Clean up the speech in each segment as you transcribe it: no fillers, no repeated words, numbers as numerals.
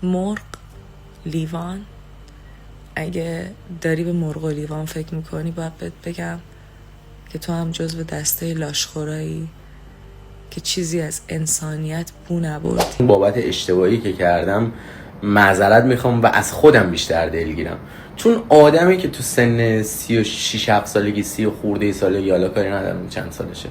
مرغ، لیوان. اگه داری به مرغ و لیوان فکر میکنی باید بهت بگم که تو هم جزو دسته لاشخورایی که چیزی از انسانیت بو نبردی. بابت اشتباهی که کردم معذرت میخوام و از خودم بیشتر دلگیرم، چون آدمی که تو سن 36-7 سالگی 30 خورده ساله، یالا کاری ندارم چند سالشه،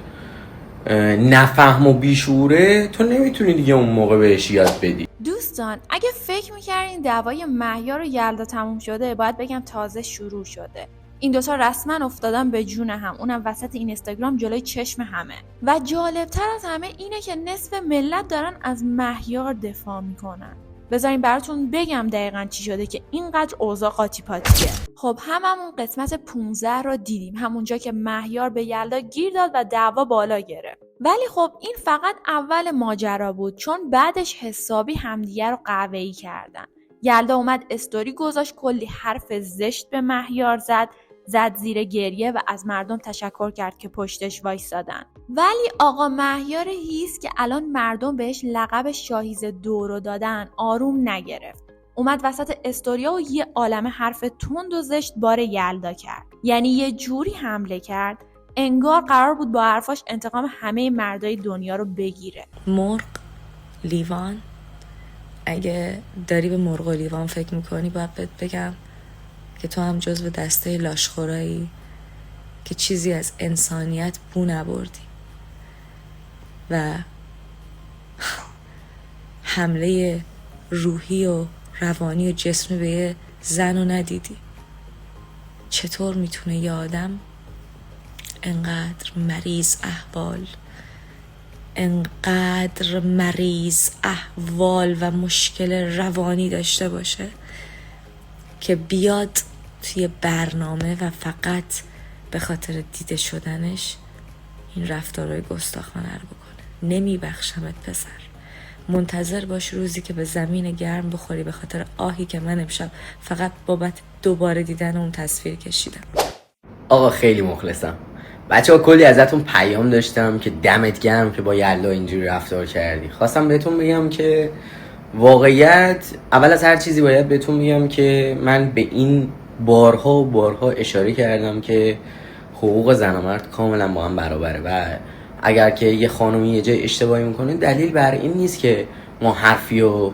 نفهم و بیشوره، تو نمیتونی دیگه اون موقع بهش یاد بدی. دوستان اگه فکر میکردین دعوای مهیار و یلدا تموم شده، باید بگم تازه شروع شده. این دوتا رسما افتادن به جون هم، اونم وسط اینستاگرام جلوی چشم همه. و جالبتر از همه اینه که نصف ملت دارن از مهیار دفاع میکنن. بذارین براتون بگم دقیقاً چی شده که اینقدر اوضاع قاطی پاتیه. خب همون قسمت 15 رو دیدیم، همونجا که مهیار به یلدا گیر داد و دعوا بالا گرفت. ولی خب این فقط اول ماجرا بود، چون بعدش حسابی همدیگه رو قهوه‌ای کردن. یلدا اومد استوری گذاشت، کلی حرف زشت به مهیار زد زیر گریه و از مردم تشکر کرد که پشتش وایسادن. ولی آقا مهیار هیس که الان مردم بهش لقب شاهیز دورو دادن آروم نگرفت. اومد وسط استوریا و یه عالمه حرف تند و زشت بار یلدا کرد. یعنی یه جوری حمله کرد انگار قرار بود با حرفاش انتقام همه مردای دنیا رو بگیره. مرغ، لیوان. اگه داری به مرغ و لیوان فکر میکنی باید بهت بگم که تو هم جزو دسته لاشخورایی که چیزی از انسانیت بو نبردی و حمله روحی و روانی و جسمی به یه زن رو ندیدی. چطور میتونه یه آدم انقدر مریض احوال و مشکل روانی داشته باشه که بیاد توی برنامه و فقط به خاطر دیده شدنش این رفتارهای گستاخانه رو بکنه؟ نمیبخشمت پسر. منتظر باش روزی که به زمین گرم بخوری به خاطر آهی که من امشب فقط بابت دوباره دیدن اون تصویر کشیدم. آقا خیلی مخلصم بچه‌ها، کلی ازتون پیام داشتم که دمت گرم که با یلدا اینجوری رفتار کردی. خواستم بهتون بگم که واقعیت اول از هر چیزی باید بهتون بگم که من به این بارها اشاره کردم که حقوق زن و مرد کاملا با هم برابره و اگر که یه خانومی یه جای اشتباهی میکنه دلیل بر این نیست که ما حرفی رو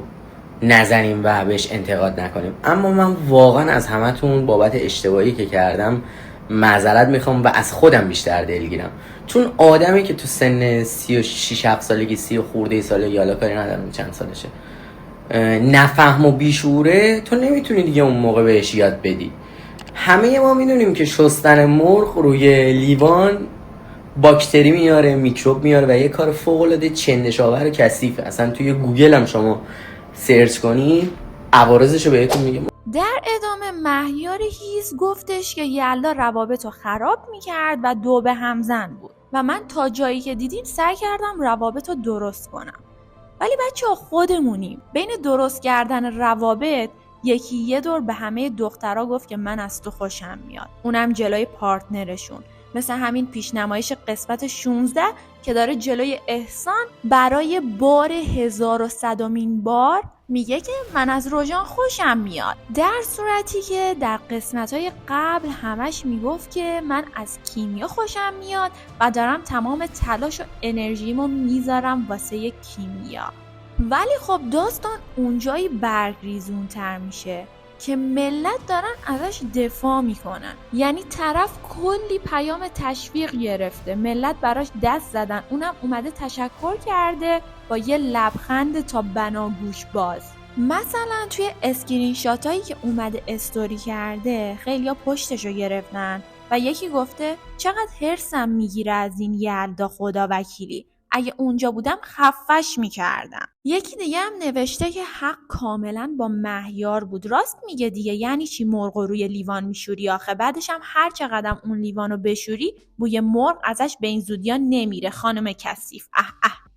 نزنیم و بهش انتقاد نکنیم. اما من واقعا از همتون بابت اشتباهی که کردم معذرت میخوام و از خودم بیشتر دلگیرم، چون آدمی که تو سن 36-7 سالگی 30 خورده ساله، یالا کاری ندارم چند سالشه، نفهم و بیشوره، تو نمیتونی دیگه اون موقع بهش یاد بدی. همه ما میدونیم که شستن مرغ روی لیوان باکتری میاره، میکروب میاره و یه کار فوق‌العاده چندشاور و کثیفه. اصلا توی گوگل هم شما سرچ کنی عوارضشو بهتون میگه. در ادامه مهیار هیس گفتش که یلدا روابطو خراب میکرد و دو به همزن بود و من تا جایی که دیدین سعی کردم روابطو درست کنم. ولی بچه‌ها خودمونیم. بین درست کردن روابط یکی یه دور به همه دخترها گفت که من از تو خوشم میاد، اونم جلوی پارتنرشون، مثل همین پیشنمایش قسمت 16 که داره جلوی احسان برای بار 1100مین بار میگه که من از روژان خوشم میاد، در صورتی که در قسمت‌های قبل همش میگفت که من از کیمیا خوشم میاد و دارم تمام تلاش و انرژیمو میذارم واسه کیمیا. ولی خب داستان اونجایی برگریزون تر میشه که ملت دارن ازش دفاع میکنن. یعنی طرف کلی پیام تشویق گرفته، ملت براش دست زدن، اونم اومده تشکر کرده با یه لبخند تا بناگوش باز. مثلا توی اسکرین شاتایی که اومده استوری کرده خیلیا پشتشو گرفتن و یکی گفته چقدر هرسم میگیره از این یلدا، خدا وکیلی اگه اونجا بودم خفش میکردم. یکی دیگه هم نوشته که حق کاملا با مهیار بود، راست میگه دیگه، یعنی چی مرغ روی لیوان میشوری آخه؟ بعدش هم هر چقدر اون لیوانو بشوری بوی مرغ ازش به این زودیا نمیره خانم کثیف.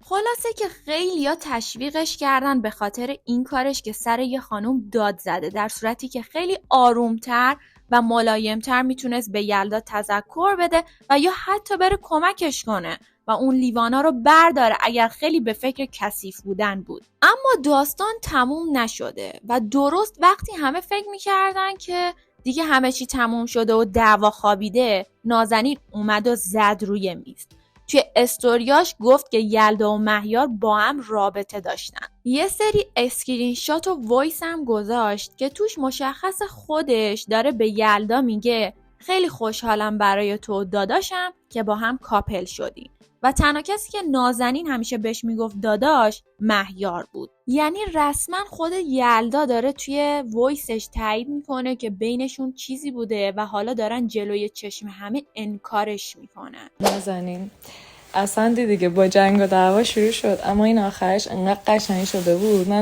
خلاصه که خیلیا تشویقش کردن به خاطر این کارش که سر یه خانم داد زده، در صورتی که خیلی آرومتر و ملایمتر میتونست به یلدا تذکر بده و یا حتی بره کمکش کنه. و اون لیوانا رو برداره اگر خیلی به فکر کثیف بودن بود. اما داستان تموم نشده و درست وقتی همه فکر میکردن که دیگه همه چی تموم شده و دعوا خوابیده، نازنین اومد و زد روی میز. توی استوریاش گفت که یلدا و مهیار با هم رابطه داشتن. یه سری اسکرین شات و وایس هم گذاشت که توش مشخص خودش داره به یلدا میگه خیلی خوشحالم برای تو داداشم که با هم کاپل شدیم. و تنها کسی که نازنین همیشه بهش میگفت داداش مهیار بود. یعنی رسما خود یلدا داره توی وایسش تایید میکنه که بینشون چیزی بوده و حالا دارن جلوی چشم همه انکارش میکنن. نازنین اصلا دیدی که با جنگ و دعوا شروع شد، اما این آخرش انقدر قشنگ شده بود. من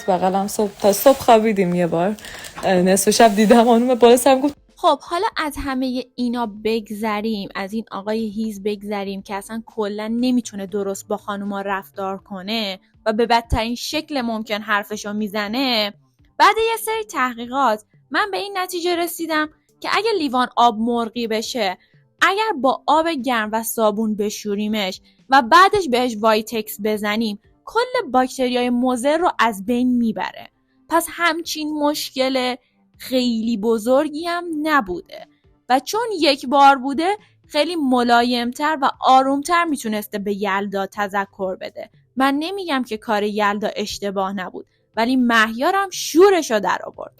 بغلم تا صبح خوابیدیم، یه بار نصف شب دیدم خانم بالا سرم گفت خب حالا از همه اینا بگذریم، از این آقای هیز بگذریم که اصلا کلا نمیتونه درست با خانوما رفتار کنه و به بدترین شکل ممکن حرفشو میزنه. بعد یه سری تحقیقات من به این نتیجه رسیدم که اگه لیوان آب مرغی بشه، اگر با آب گرم و صابون بشوریمش و بعدش بهش وایتکس بزنیم، کل باکتریای مضر رو از بین میبره. پس همچین مشکل خیلی بزرگی هم نبوده و چون یک بار بوده خیلی ملایمتر و آرومتر میتونسته به یلدا تذکر بده. من نمیگم که کار یلدا اشتباه نبود، ولی مهیارم شورشو در آورد.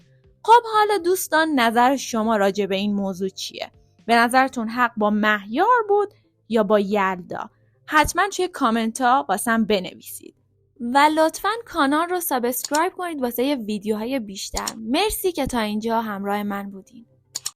خب حالا دوستان نظر شما راجع به این موضوع چیه؟ به نظرتون حق با مهیار بود یا با یلدا؟ حتما توی کامنت ها واسم بنویسید و لطفاً کانال رو سابسکرایب کنید واسه ویدیوهای بیشتر. مرسی که تا اینجا همراه من بودین.